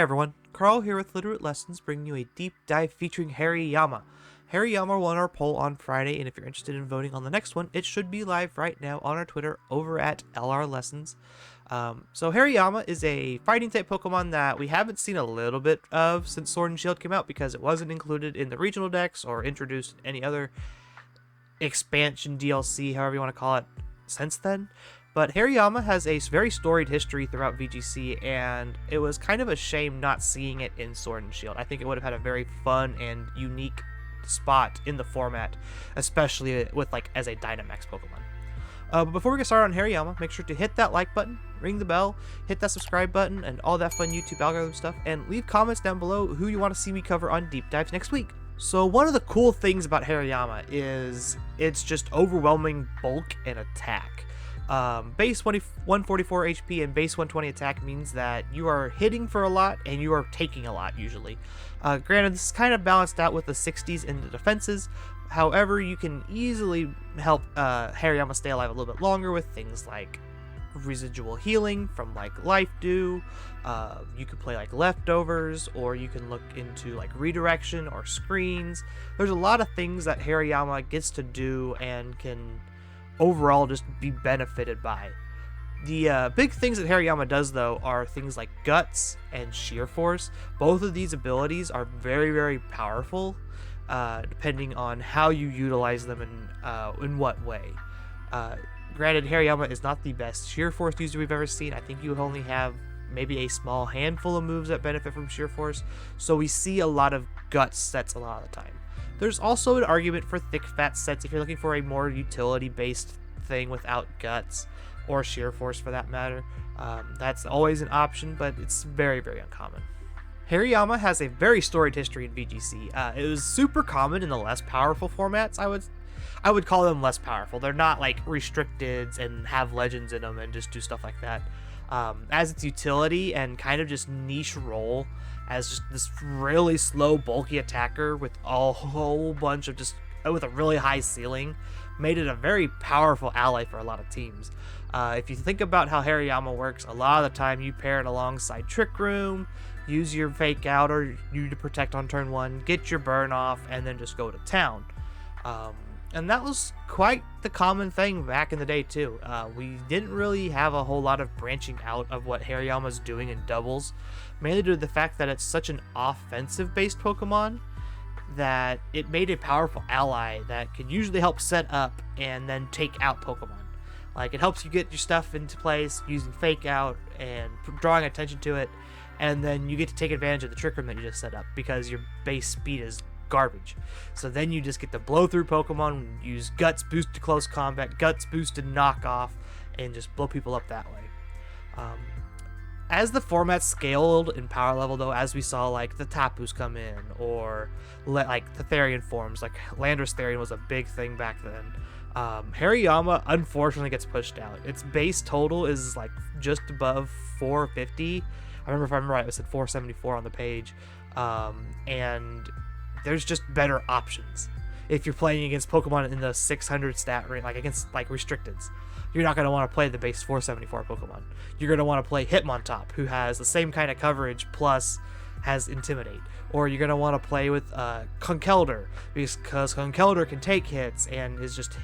everyone, Carl here with Literate Lessons, bringing you a deep dive featuring Hariyama. Hariyama won our poll on Friday, and if you're interested in voting on the next one, it should be live right now on our Twitter over at LR Lessons. So Hariyama is a fighting type Pokemon that we haven't seen a little bit of since Sword and Shield came out because it wasn't included in the regional decks or introduced in any other expansion DLC, however you want to call it, since then. But Hariyama has a very storied history throughout VGC, and it was kind of a shame not seeing it in Sword and Shield. I think it would have had a very fun and unique spot in the format, especially with as a Dynamax Pokemon. But before we get started on Hariyama, make sure to hit that like button, ring the bell, hit that subscribe button, and all that fun YouTube algorithm stuff, and leave comments down below who you want to see me cover on Deep Dives next week. So one of the cool things about Hariyama is its just overwhelming bulk and attack. Base 144 HP and base 120 attack means that you are hitting for a lot and you are taking a lot usually. Granted, this is kind of balanced out with the 60s in the defenses. However, you can easily help Hariyama stay alive a little bit longer with things like residual healing from Life Dew. You could play leftovers, or you can look into redirection or screens. There's a lot of things that Hariyama gets to do and can overall just be benefited by. The big things that Hariyama does though are things like Guts and Sheer Force. Both of these abilities are very, very powerful, depending on how you utilize them and in what way. Granted, Hariyama is not the best Sheer Force user we've ever seen. I think you only have maybe a small handful of moves that benefit from Sheer Force, so we see a lot of Guts sets a lot of the time. There's also an argument for thick fat sets if you're looking for a more utility-based thing without Guts, or Sheer Force for that matter. That's always an option, but it's very, very uncommon. Hariyama has a very storied history in VGC. It was super common in the less powerful formats. I would call them less powerful. They're not restricted and have legends in them and just do stuff like that. As its utility and kind of just niche role as just this really slow, bulky attacker with a whole bunch of with a really high ceiling, made it a very powerful ally for a lot of teams. If you think about how Hariyama works, a lot of the time you pair it alongside Trick Room, use your Fake Out or you to protect on turn 1, get your burn off, and then just go to town. And that was quite the common thing back in the day too. We didn't really have a whole lot of branching out of what Hariyama's doing in doubles, mainly due to the fact that it's such an offensive based Pokemon that it made a powerful ally that could usually help set up and then take out Pokemon. It helps you get your stuff into place using Fake Out and drawing attention to it, and then you get to take advantage of the Trick Room that you just set up because your base speed is garbage. So then you just get to blow through Pokemon, use Guts boost to close combat, Guts boost to knock off, and just blow people up that way. As the format scaled in power level though, as we saw the Tapus come in, or the Therian forms, Landorus Therian was a big thing back then. Hariyama unfortunately gets pushed out. Its base total is just above 450. I remember if I remember right, it said 474 on the page. And there's just better options. If you're playing against Pokemon in the 600 stat range, against restricteds, you're not going to want to play the base 474 Pokemon. You're going to want to play Hitmontop, who has the same kind of coverage plus has Intimidate. Or you're going to want to play with Conkeldurr, because Conkeldurr can take hits and is just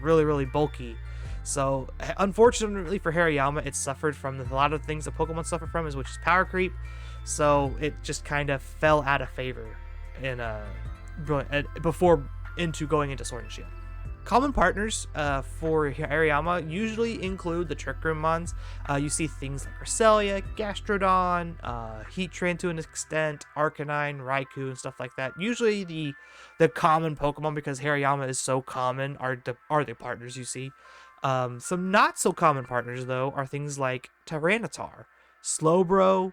really, really bulky. So unfortunately for Hariyama, it suffered from a lot of things that Pokemon suffer from, which is power creep. So it just kind of fell out of favor before going into Sword and Shield. Common partners for Hariyama usually include the Trick Room mons. You see things like Cresselia, Gastrodon, Heatran to an extent, Arcanine, Raikou, and stuff like that. Usually the common Pokemon, because Hariyama is so common, are the partners you see. Some not so common partners though are things like Tyranitar, Slowbro.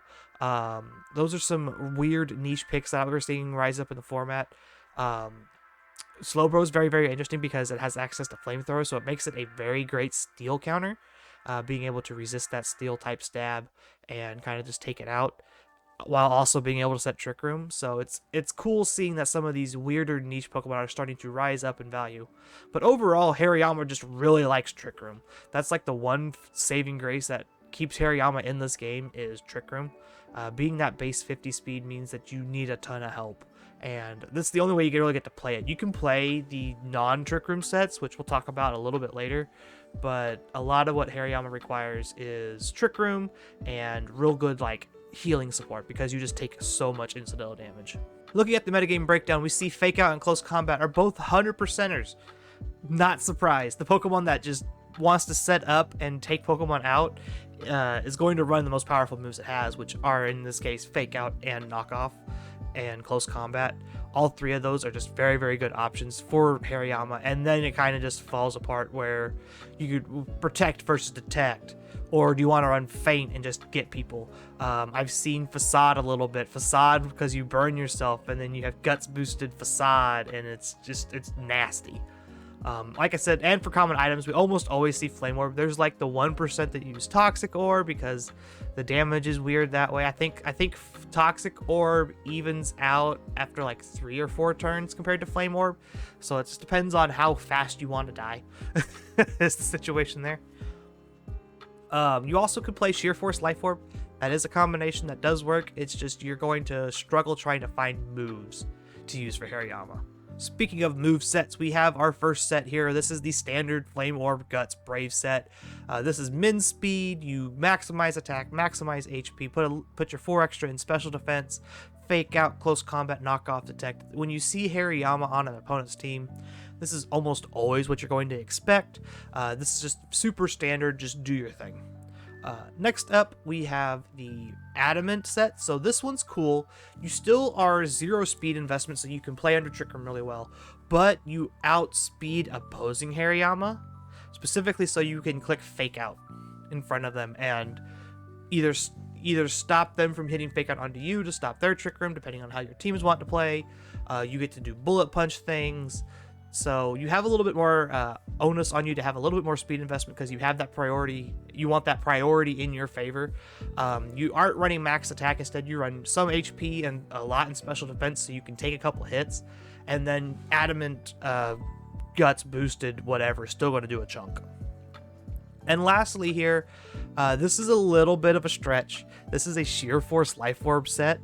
Those are some weird niche picks that we're seeing rise up in the format. Slowbro is very, very interesting because it has access to Flamethrower, so it makes it a very great steel counter, being able to resist that steel type stab and kind of just take it out, while also being able to set Trick Room. So it's cool seeing that some of these weirder niche Pokemon are starting to rise up in value. But overall, Hariyama just really likes Trick Room. That's the one saving grace that keeps Hariyama in this game is Trick Room. Being that base 50 speed means that you need a ton of help, and this is the only way you really get to play it. You can play the non-Trick Room sets, which we'll talk about a little bit later, but a lot of what Hariyama requires is Trick Room and real good like healing support, because you just take so much incidental damage. Looking at the metagame breakdown, we see Fake Out and Close Combat are both 100%ers. Not surprised. The Pokemon that just wants to set up and take Pokemon out is going to run the most powerful moves it has, which are in this case Fake Out and Knockoff and Close Combat. All three of those are just very, very good options for Hariyama, and then it kind of just falls apart where you could Protect versus Detect, or do you want to run Feint and just get people? I've seen Facade a little bit. Facade because you burn yourself, and then you have Guts boosted Facade, and it's nasty. Like I said, and for common items, we almost always see Flame Orb. There's like the 1% that use Toxic Orb because the damage is weird that way. I think Toxic Orb evens out after like 3 or 4 turns compared to Flame Orb. So it just depends on how fast you want to die. Is the situation there. You also could play Sheer Force Life Orb. That is a combination that does work. It's just you're going to struggle trying to find moves to use for Hariyama. Speaking of move sets, we have our first set here. This is the standard Flame Orb Guts Brave set. This is min speed. You maximize attack, maximize HP, put your 4 extra in special defense, Fake Out, Close Combat, Knockoff, Detect. When you see Hariyama on an opponent's team, this is almost always what you're going to expect. This is just super standard. Just do your thing. Next up, we have the Adamant set. So this one's cool. You still are 0 speed investment, so you can play under Trick Room really well, but you outspeed opposing Hariyama, specifically so you can click Fake Out in front of them and either stop them from hitting Fake Out onto you to stop their Trick Room, depending on how your teams want to play. You get to do bullet punch things. So you have a little bit more onus on you to have a little bit more speed investment because you have that priority. You want that priority in your favor. You aren't running max attack. Instead, you run some HP and a lot in special defense so you can take a couple hits. And then Adamant Guts boosted whatever, still going to do a chunk. And lastly here, this is a little bit of a stretch. This is a Sheer Force Life Orb set.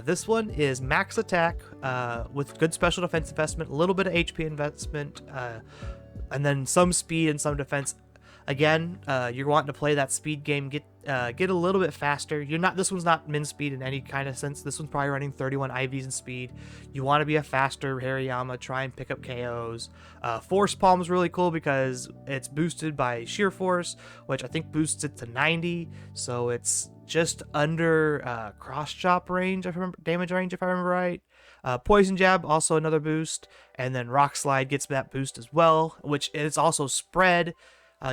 This one is max attack with good special defense investment, a little bit of HP investment, and then some speed and some defense. Again, you're wanting to play that speed game, get a little bit faster. This one's not min speed in any kind of sense. This one's probably running 31 IVs in speed. You want to be a faster Hariyama, try and pick up KOs. Force Palm is really cool because it's boosted by Sheer Force, which I think boosts it to 90, so it's just under cross chop range, damage range if I remember right. Poison Jab, also another boost, and then Rock Slide gets that boost as well, which is also spread.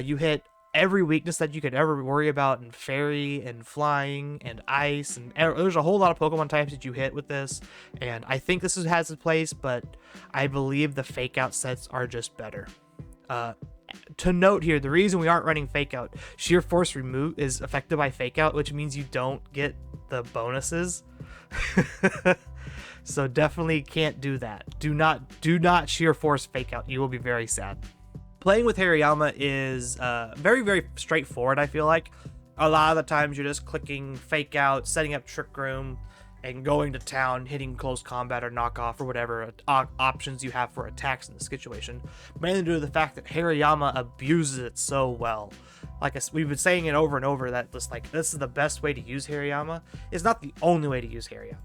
You hit every weakness that you could ever worry about in Fairy and Flying and Ice, and there's a whole lot of Pokemon types that you hit with this, and I think this has its place, but I believe the Fake Out sets are just better. To note here, the reason we aren't running Fake Out, Sheer Force Remove is affected by Fake Out, which means you don't get the bonuses. So definitely can't do that. Do not Sheer Force Fake Out. You will be very sad. Playing with Hariyama is very, very straightforward, I feel like. A lot of the times you're just clicking Fake Out, setting up Trick Room, and going to town, hitting Close Combat or Knockoff or whatever options you have for attacks in the situation. Mainly due to the fact that Hariyama abuses it so well. Like we've been saying it over and over that this is the best way to use Hariyama. It's not the only way to use Hariyama.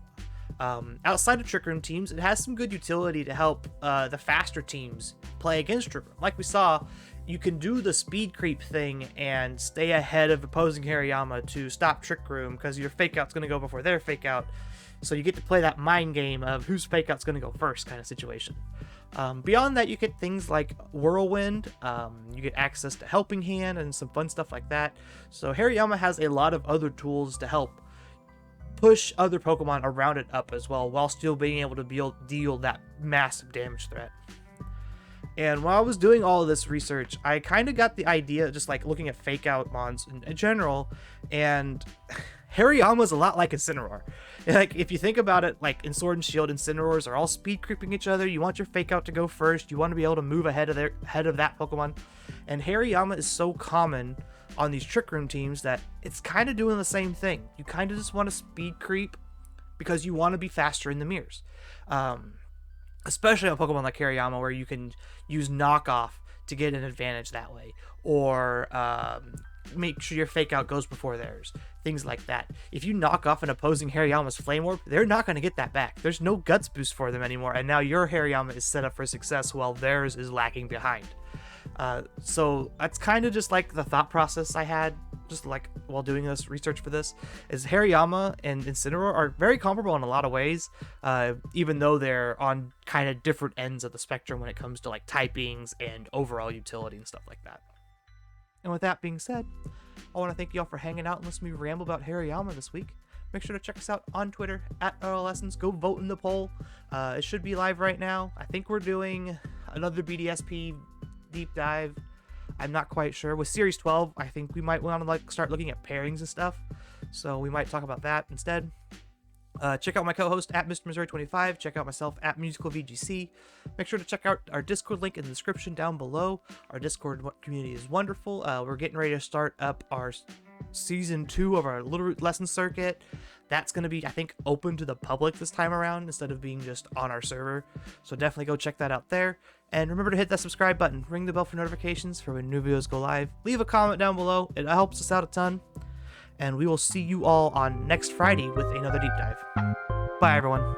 Outside of Trick Room teams, it has some good utility to help the faster teams play against Trick Room. Like we saw, you can do the speed creep thing and stay ahead of opposing Hariyama to stop Trick Room because your Fake Out's going to go before their Fake Out. So you get to play that mind game of whose Fake Out's going to go first kind of situation. Beyond that, you get things like Whirlwind, you get access to Helping Hand and some fun stuff like that. So Hariyama has a lot of other tools to help push other Pokemon around it up as well, while still being able to deal that massive damage threat. And while I was doing all of this research, I kind of got the idea, just like looking at Fake Out mons in general, and Hariyama's a lot like Incineroar. Like, if you think about it, like in Sword and Shield, Incineroars are all speed creeping each other. You want your Fake Out to go first. You want to be able to move ahead of that Pokemon. And Hariyama is so common on these trick room teams that it's kind of doing the same thing. You kind of just want to speed creep because you want to be faster in the mirrors. Especially on Pokemon like Hariyama, where you can use knockoff to get an advantage that way, or make sure your fake out goes before theirs, things like that. If you knock off an opposing Hariyama's Flame Orb, they're not going to get that back. There's no guts boost for them anymore, and now your Hariyama is set up for success while theirs is lacking behind. So that's kind of just like the thought process I had just like while doing this research for this, is Hariyama and Incineroar are very comparable in a lot of ways, even though they're on kind of different ends of the spectrum when it comes to like typings and overall utility and stuff like that. And with that being said, I want to thank you all for hanging out and listening to me ramble about Hariyama this week. Make sure to check us out on Twitter at @LRLessons. Go vote in the poll. It should be live right now. I think we're doing another BDSP deep dive. I'm not quite sure. With Series 12, I think we might want to like start looking at pairings and stuff. So we might talk about that instead. Check out my co-host at Mr. Missouri25. Check out myself at Musical VGC. Make sure to check out our Discord link in the description down below. Our Discord community is wonderful. We're getting ready to start up our Season 2 of our Little Root Lesson Circuit. That's going to be, I think, open to the public this time around instead of being just on our server. So definitely go check that out there. And remember to hit that subscribe button. Ring the bell for notifications for when new videos go live. Leave a comment down below. It helps us out a ton. And we will see you all on next Friday with another deep dive. Bye, everyone.